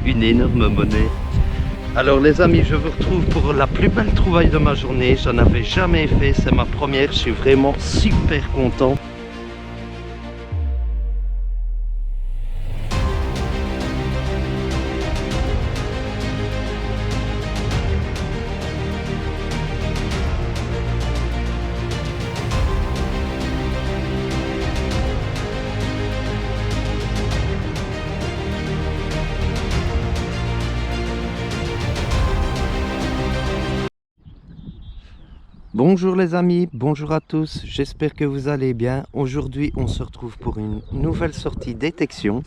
une énorme monnaie. Alors les amis, je vous retrouve pour la plus belle trouvaille de ma journée. J'en avais jamais fait, c'est ma première, je suis vraiment super content. Bonjour les amis, bonjour à tous, j'espère que vous allez bien. Aujourd'hui on se retrouve pour une nouvelle sortie détection,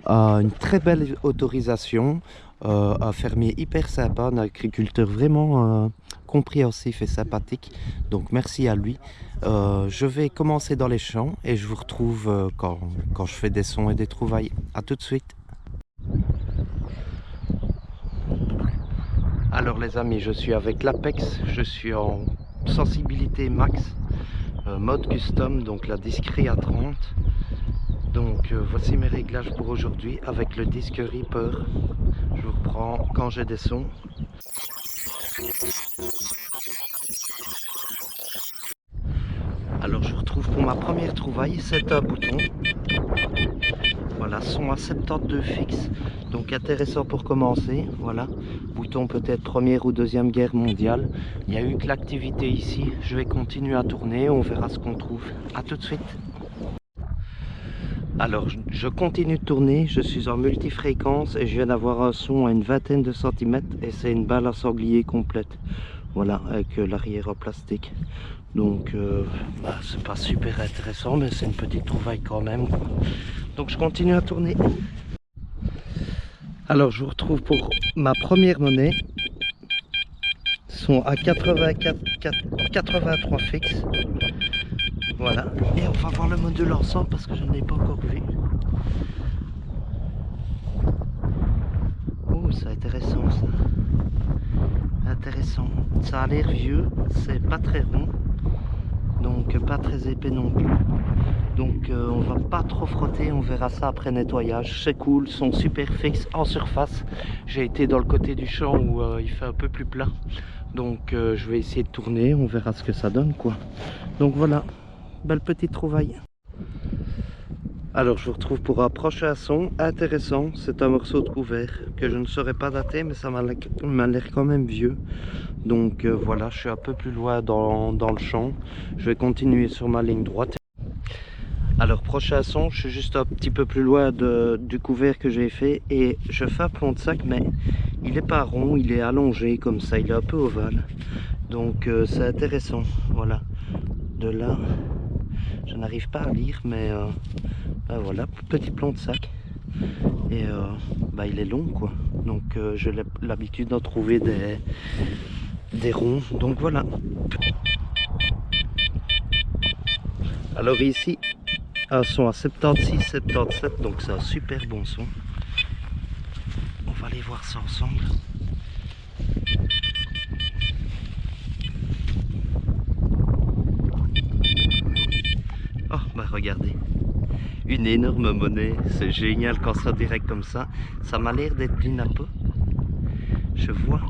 une très belle autorisation, un fermier hyper sympa, un agriculteur vraiment compréhensif et sympathique, donc merci à lui. Je vais commencer dans les champs et je vous retrouve quand je fais des sons et des trouvailles. A tout de suite. Alors les amis, je suis avec l'Apex, je suis en sensibilité max, mode custom, donc la discrete à 30. Donc voici mes réglages pour aujourd'hui avec le disque Reaper. Je vous reprends quand j'ai des sons. Alors je vous retrouve pour ma première trouvaille, c'est un bouton. Voilà, son à 72 fixe, donc intéressant pour commencer. Voilà, bouton peut-être première ou deuxième guerre mondiale. Il n'y a eu que l'activité ici, je vais continuer à tourner, on verra ce qu'on trouve. A tout de suite. Alors je continue de tourner, je suis en multifréquence et je viens d'avoir un son à une vingtaine de centimètres et c'est une balle à sanglier complète. Voilà, avec l'arrière en plastique. Donc c'est pas super intéressant mais c'est une petite trouvaille quand même. Donc je continue à tourner. Alors je vous retrouve pour ma première monnaie. Son à 83 fixe. Voilà. Et on va voir le module ensemble parce que je ne l'ai pas encore vu. Oh, c'est intéressant ça. Intéressant. Ça a l'air vieux, c'est pas très rond. Donc pas très épais non plus. Donc on va pas trop frotter, on verra ça après nettoyage. C'est cool, son super fixe en surface. J'ai été dans le côté du champ où il fait un peu plus plat. Donc je vais essayer de tourner, on verra ce que ça donne quoi. Donc voilà, belle petite trouvaille. Alors je vous retrouve pour un prochain son intéressant. C'est un morceau de couvert que je ne saurais pas dater mais ça m'a l'air quand même vieux. Donc voilà, je suis un peu plus loin dans le champ. Je vais continuer sur ma ligne droite. Alors prochain son, je suis juste un petit peu plus loin du couvert que j'ai fait et je fais un plomb de sac mais il est pas rond, il est allongé comme ça, il est un peu ovale. Donc c'est intéressant, voilà. De là, je n'arrive pas à lire mais ben voilà, petit plomb de sac. Et bah, il est long quoi. Donc j'ai l'habitude d'en trouver des ronds. Donc voilà. Alors ici, un son à 76-77, donc c'est un super bon son. On va aller voir ça ensemble. Oh bah regardez, une énorme monnaie, c'est génial quand ça direct comme ça. Ça m'a l'air d'être du nappe. Je vois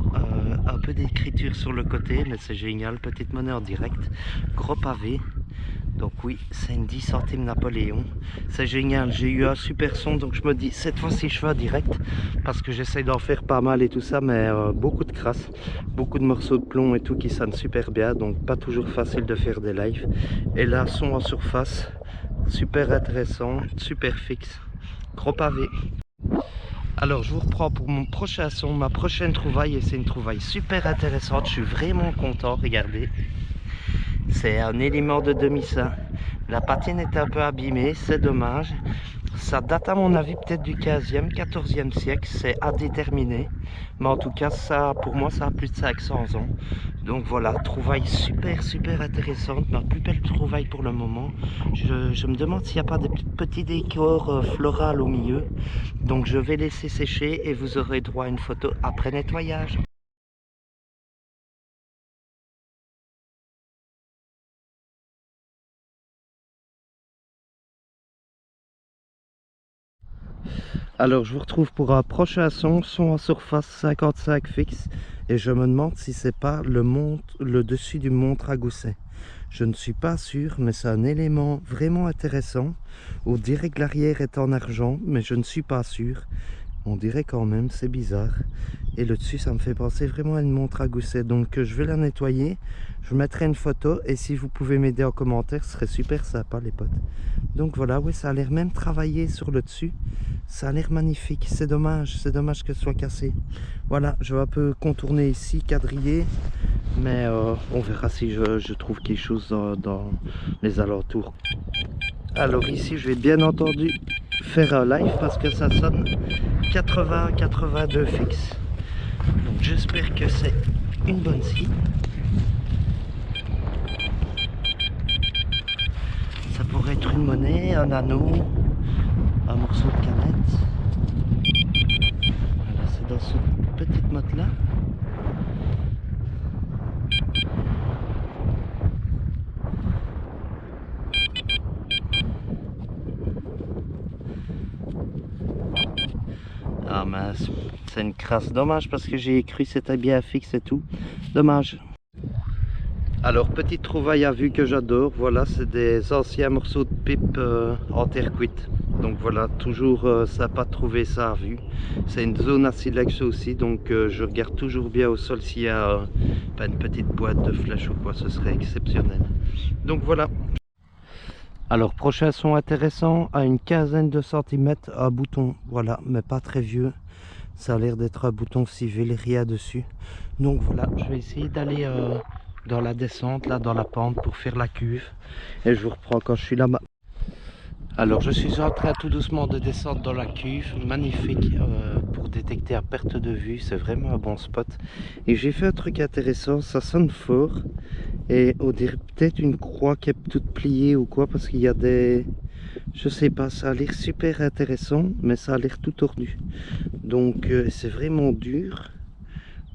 un peu d'écriture sur le côté, mais c'est génial, petite monnaie en direct, gros pavé. Donc oui, c'est une 10 centimes Napoléon. C'est génial, j'ai eu un super son, donc je me dis, cette fois-ci je fais un direct, parce que j'essaie d'en faire pas mal et tout ça, mais beaucoup de crasse, beaucoup de morceaux de plomb et tout qui sonnent super bien, donc pas toujours facile de faire des lives. Et là, son en surface, super intéressant, super fixe, gros pavé. Alors je vous reprends pour mon prochain son, ma prochaine trouvaille, et c'est une trouvaille super intéressante, je suis vraiment content, regardez. C'est un élément de demi-saint. La patine est un peu abîmée, c'est dommage. Ça date à mon avis peut-être du 15e, 14e siècle, c'est à déterminer. Mais en tout cas, ça, pour moi, ça a plus de 500 ans. Donc voilà, trouvaille super intéressante, ma plus belle trouvaille pour le moment. Je me demande s'il n'y a pas des petits décors floraux au milieu. Donc je vais laisser sécher et vous aurez droit à une photo après nettoyage. Alors je vous retrouve pour un prochain son en surface 55 fixe. Et je me demande si c'est pas le dessus du montre à gousset. Je ne suis pas sûr, mais c'est un élément vraiment intéressant. On dirait que l'arrière est en argent, mais je ne suis pas sûr. On dirait quand même, c'est bizarre. Et le dessus, ça me fait penser vraiment à une montre à gousset. Donc je vais la nettoyer, je mettrai une photo. Et si vous pouvez m'aider en commentaire, ce serait super sympa les potes. Donc voilà, oui, ça a l'air même travaillé sur le dessus. Ça a l'air magnifique, c'est dommage que ce soit cassé. Voilà, je vais un peu contourner ici, quadriller. Mais on verra si je trouve quelque chose dans les alentours. Alors ici, je vais bien entendu faire un live parce que ça sonne 80-82 fixe. Donc j'espère que c'est une bonne scie. Ça pourrait être une monnaie, un anneau, un morceau de canette. Voilà, c'est dans cette petite motte là. Ah mince, c'est une crasse. Dommage parce que j'ai cru que c'était bien fixe et tout. Dommage. Alors, petite trouvaille à vue que j'adore. Voilà, c'est des anciens morceaux de pipe en terre cuite. Donc voilà, toujours sympa de trouver ça à vue. C'est une zone à silex aussi, donc je regarde toujours bien au sol s'il y a pas une petite boîte de flèches ou quoi, ce serait exceptionnel. Donc voilà. Alors prochain son intéressant, à une quinzaine de centimètres, un bouton, voilà, mais pas très vieux. Ça a l'air d'être un bouton civil, rien dessus. Donc voilà, je vais essayer d'aller dans la descente, là dans la pente pour faire la cuve. Et je vous reprends quand je suis là-bas. Alors je suis en train tout doucement de descendre dans la cuve, magnifique pour détecter à perte de vue, c'est vraiment un bon spot. Et j'ai fait un truc intéressant, ça sonne fort. Et on dirait peut-être une croix qui est toute pliée ou quoi, parce qu'il y a des... Je sais pas, ça a l'air super intéressant, mais ça a l'air tout tordu. Donc c'est vraiment dur.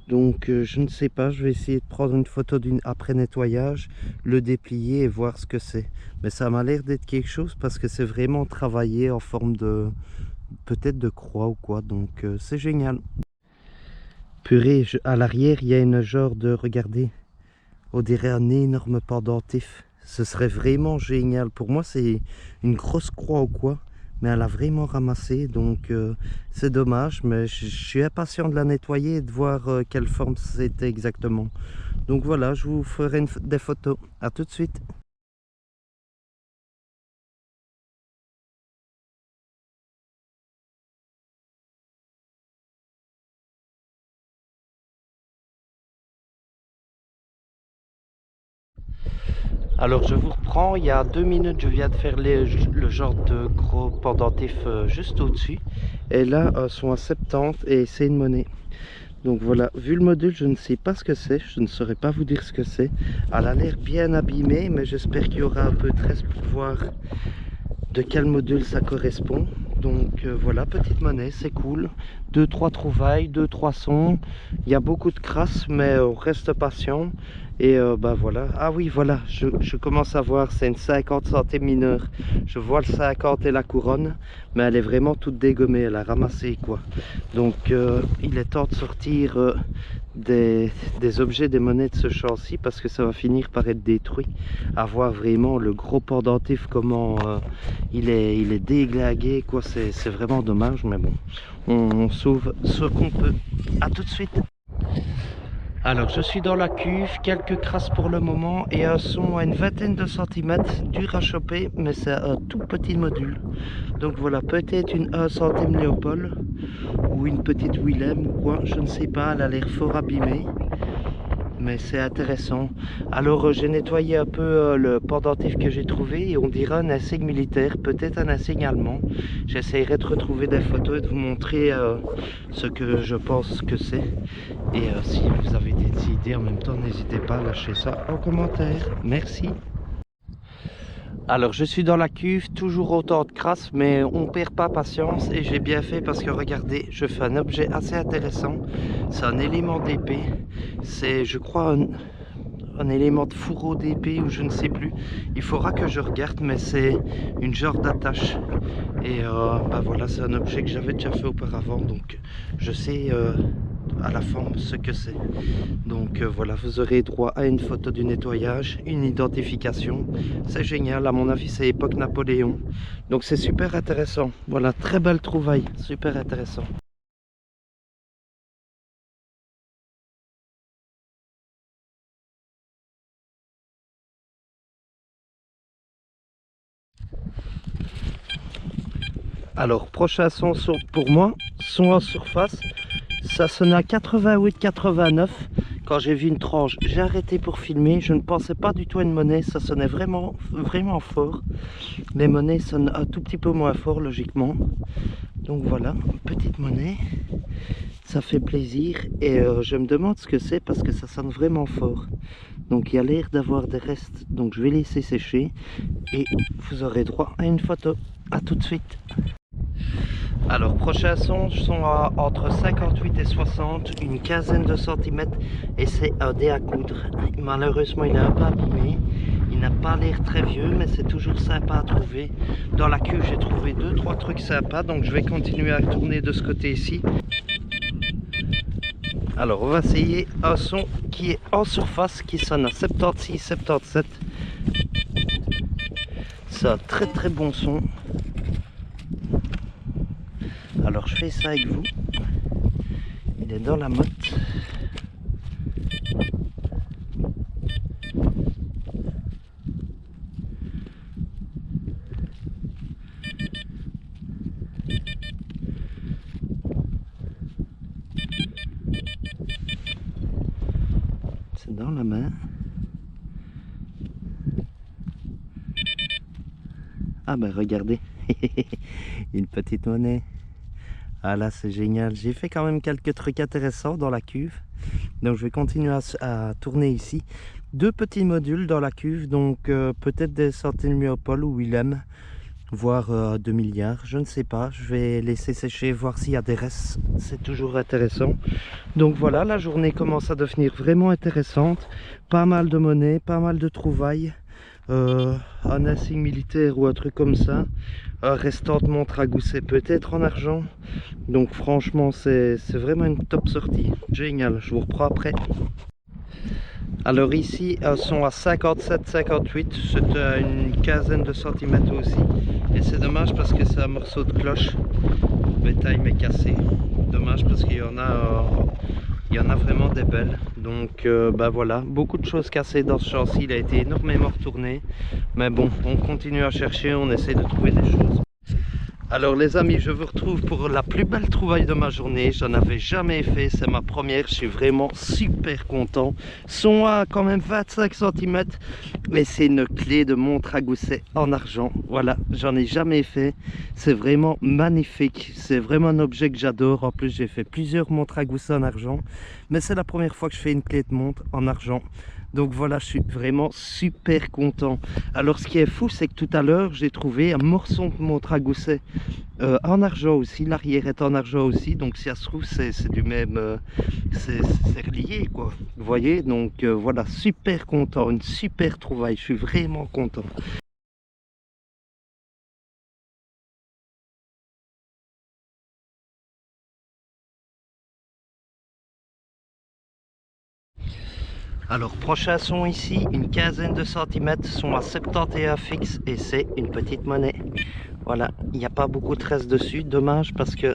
Donc je ne sais pas, je vais essayer de prendre une photo d'une après nettoyage, le déplier et voir ce que c'est. Mais ça m'a l'air d'être quelque chose parce que c'est vraiment travaillé en forme de... peut-être de croix ou quoi, donc c'est génial. Purée, à l'arrière il y a une genre de... regardez, on dirait un énorme pendentif. Ce serait vraiment génial. Pour moi c'est une grosse croix ou quoi. Mais elle a vraiment ramassé, donc c'est dommage, mais je suis impatient de la nettoyer et de voir quelle forme c'était exactement. Donc voilà, je vous ferai des photos. À tout de suite. Alors je vous reprends, il y a 2 minutes je viens de faire le genre de gros pendentif juste au-dessus. Et là, sont à 70 et c'est une monnaie. Donc voilà, vu le module, je ne sais pas ce que c'est, je ne saurais pas vous dire ce que c'est. Elle a l'air bien abîmée, mais j'espère qu'il y aura un peu de reste pour voir de quel module ça correspond. Donc voilà, petite monnaie, c'est cool. 2-3 trouvailles, 2-3 sons. Il y a beaucoup de crasse, mais on reste patient. Et bah voilà. Ah oui, voilà, je commence à voir, c'est une 50 centimes mineure. Je vois le 50 et la couronne, mais elle est vraiment toute dégommée, elle a ramassé quoi. Donc il est temps de sortir des objets, des monnaies de ce champ-ci, parce que ça va finir par être détruit. À voir vraiment le gros pendentif, comment il est déglingué quoi, c'est vraiment dommage, mais bon, on sauve ce qu'on peut. À tout de suite. Alors je suis dans la cuve, quelques crasses pour le moment et un son à une vingtaine de centimètres, dur à choper, mais c'est un tout petit module. Donc voilà, peut-être une 1 centime Léopold ou une petite Willem ou quoi, je ne sais pas, elle a l'air fort abîmée. Mais c'est intéressant. Alors j'ai nettoyé un peu le pendentif que j'ai trouvé et on dirait un insigne militaire, peut-être un insigne allemand. J'essaierai de retrouver des photos et de vous montrer ce que je pense que c'est. Et si vous avez des idées en même temps, n'hésitez pas à lâcher ça en commentaire. Merci. Alors je suis dans la cuve, toujours autant de crasse, mais on perd pas patience et j'ai bien fait parce que regardez, je fais un objet assez intéressant. C'est un élément d'épée, c'est je crois un élément de fourreau d'épée ou je ne sais plus. Il faudra que je regarde, mais c'est une genre d'attache. Et bah voilà, c'est un objet que j'avais déjà fait auparavant, donc je sais à la fin ce que c'est. Donc voilà, vous aurez droit à une photo du nettoyage, une identification. C'est génial, à mon avis c'est époque Napoléon. Donc c'est super intéressant. Voilà, très belle trouvaille, super intéressant. Alors, prochain son pour moi, son en surface, ça sonnait à 88-89. Quand j'ai vu une tranche, j'ai arrêté pour filmer. Je ne pensais pas du tout à une monnaie, ça sonnait vraiment, vraiment fort. Les monnaies sonnent un tout petit peu moins fort, logiquement. Donc voilà, petite monnaie, ça fait plaisir. Et je me demande ce que c'est parce que ça sonne vraiment fort. Donc il y a l'air d'avoir des restes, donc je vais laisser sécher. Et vous aurez droit à une photo. A tout de suite. Alors, prochain son sont entre 58 et 60, une quinzaine de centimètres, et c'est un dé à coudre. Malheureusement, il est un peu abîmé, il n'a pas l'air très vieux, mais c'est toujours sympa à trouver. Dans la cuve, j'ai trouvé 2-3 trucs sympas, donc je vais continuer à tourner de ce côté ici. Alors, on va essayer un son qui est en surface, qui sonne à 76-77. C'est un très très bon son. Alors je fais ça avec vous. Il est dans la motte. C'est dans la main. Ah ben regardez, une petite monnaie. Ah là c'est génial, j'ai fait quand même quelques trucs intéressants dans la cuve. Donc je vais continuer à tourner ici. Deux petits modules dans la cuve, donc peut-être des centaines Myopol ou Willem, voire 2 milliards, je ne sais pas. Je vais laisser sécher, voir s'il y a des restes, c'est toujours intéressant. Donc voilà, la journée commence à devenir vraiment intéressante. Pas mal de monnaie, pas mal de trouvailles. Un insigne militaire ou un truc comme ça, un restant de montre à gousset peut-être en argent. Donc franchement c'est vraiment une top sortie, génial. Je vous reprends après. Alors ici elles sont à 57-58, c'est à une quinzaine de centimètres aussi, et c'est dommage parce que c'est un morceau de cloche. Le bétail m'est cassé, dommage parce qu'il y en a vraiment des belles. Donc bah voilà, beaucoup de choses cassées dans ce champ-ci. Il a été énormément retourné, mais bon, on continue à chercher, on essaie de trouver des choses. Alors les amis, je vous retrouve pour la plus belle trouvaille de ma journée. J'en avais jamais fait, c'est ma première, je suis vraiment super content. Son à quand même 25 cm, mais c'est une clé de montre à gousset en argent. Voilà, j'en ai jamais fait, c'est vraiment magnifique, c'est vraiment un objet que j'adore. En plus j'ai fait plusieurs montres à gousset en argent, mais c'est la première fois que je fais une clé de montre en argent. Donc voilà, je suis vraiment super content. Alors ce qui est fou, c'est que tout à l'heure, j'ai trouvé un morceau de montre à gousset en argent aussi. L'arrière est en argent aussi. Donc si ça se trouve, c'est du même... c'est relié quoi. Vous voyez, donc voilà, super content. Une super trouvaille. Je suis vraiment content. Alors prochain son ici, une quinzaine de centimètres, sont à 71 fixe et c'est une petite monnaie. Voilà, il n'y a pas beaucoup de reste dessus, dommage parce que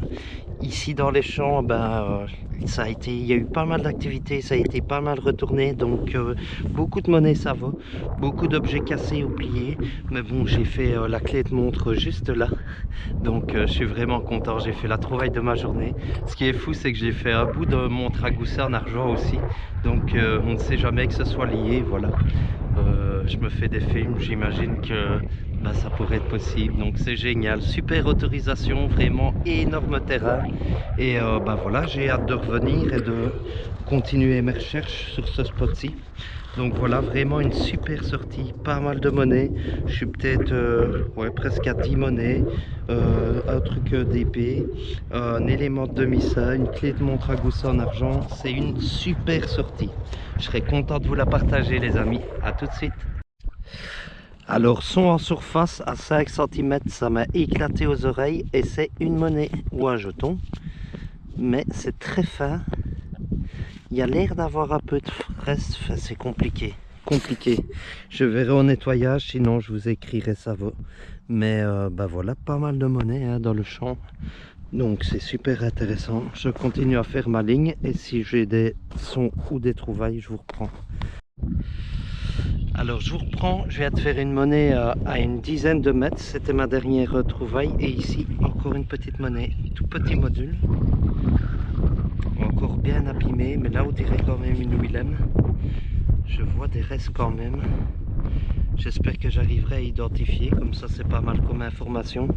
ici dans les champs, ça a été, il y a eu pas mal d'activités, ça a été pas mal retourné, donc beaucoup de monnaie ça va, beaucoup d'objets cassés ou pliés, mais bon j'ai fait la clé de montre juste là, donc je suis vraiment content, j'ai fait la trouvaille de ma journée. Ce qui est fou c'est que j'ai fait un bout de montre à gousset en argent aussi, donc on ne sait jamais que ce soit lié, voilà. Je me fais des films, j'imagine que ça pourrait être possible, donc c'est génial, super autorisation, vraiment énorme terrain, et voilà, j'ai hâte de revenir et de continuer mes recherches sur ce spot-ci. Donc voilà, vraiment une super sortie, pas mal de monnaies. Je suis peut-être ouais, presque à 10 monnaies, un truc d'épée, un élément de demi-ça, une clé de montre à gousset en argent. C'est une super sortie. Je serais content de vous la partager les amis. À tout de suite. Alors son en surface à 5 cm, ça m'a éclaté aux oreilles et c'est une monnaie ou un jeton. Mais c'est très fin. Il y a l'air d'avoir un peu de fraise, enfin, c'est compliqué. Je verrai au nettoyage, sinon je vous écrirai ça va. Mais bah voilà, pas mal de monnaie hein, dans le champ. Donc c'est super intéressant. Je continue à faire ma ligne et si j'ai des sons ou des trouvailles, je vous reprends. Alors je vous reprends, je viens de faire une monnaie à une dizaine de mètres. C'était ma dernière trouvaille. Et ici, encore une petite monnaie, tout petit module. Encore bien abîmé, mais là on dirait quand même une Willem. Je vois des restes quand même. J'espère que j'arriverai à identifier, comme ça c'est pas mal comme information.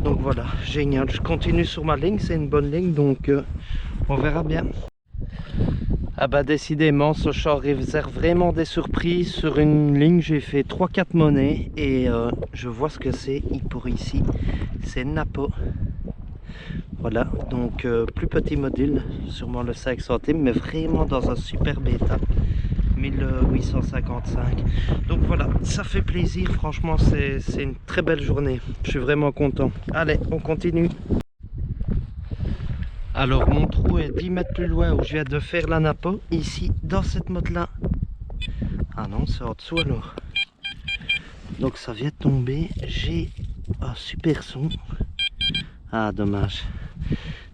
Donc voilà, génial. Je continue sur ma ligne, c'est une bonne ligne, donc on verra bien. Ah bah décidément, ce champ réserve vraiment des surprises. Sur une ligne, j'ai fait 3-4 monnaies et je vois ce que c'est pour ici. C'est Napo. Voilà, donc plus petit module, sûrement le 5 centimes, mais vraiment dans un superbe état. 1855. Donc voilà, ça fait plaisir, franchement c'est une très belle journée. Je suis vraiment content. Allez, on continue. Alors mon trou est 10 mètres plus loin où je viens de faire la napo, ici dans cette motte là. Ah non, c'est en dessous alors. Donc ça vient de tomber, j'ai un super son. Ah dommage,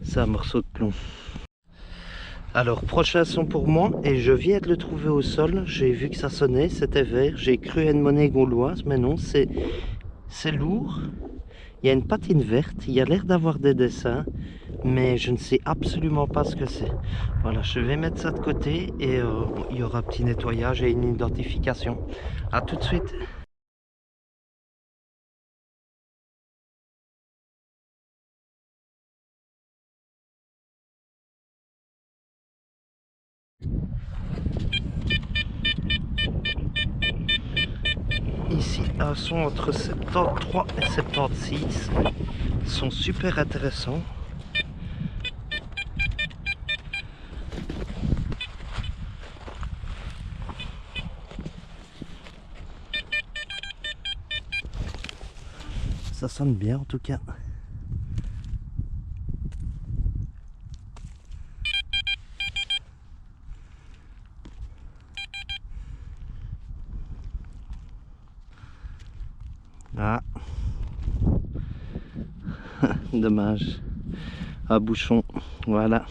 c'est un morceau de plomb. Alors prochain son pour moi et je viens de le trouver au sol. J'ai vu que ça sonnait, c'était vert. J'ai cru à une monnaie gauloise, mais non, c'est lourd. Il y a une patine verte, il y a l'air d'avoir des dessins, mais je ne sais absolument pas ce que c'est. Voilà, je vais mettre ça de côté et il y aura un petit nettoyage et une identification. A tout de suite. Ici, un son entre 73 et 76. Ils sont super intéressants. Ça sonne bien en tout cas. Ah, dommage. Un bouchon, voilà.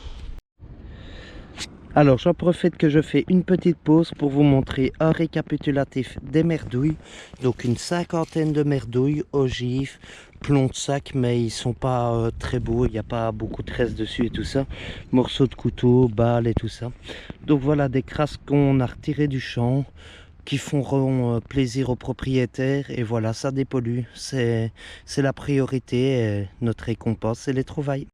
Alors j'en profite que je fais une petite pause pour vous montrer un récapitulatif des merdouilles. Donc une cinquantaine de merdouilles, ogives, plombs de sac, mais ils sont pas très beaux, il n'y a pas beaucoup de restes dessus et tout ça. Morceaux de couteau, balles et tout ça. Donc voilà des crasses qu'on a retirées du champ, qui feront plaisir aux propriétaires et voilà, ça dépollue. C'est la priorité et notre récompense, c'est les trouvailles.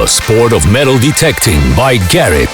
sport of metal detecting by Garrett.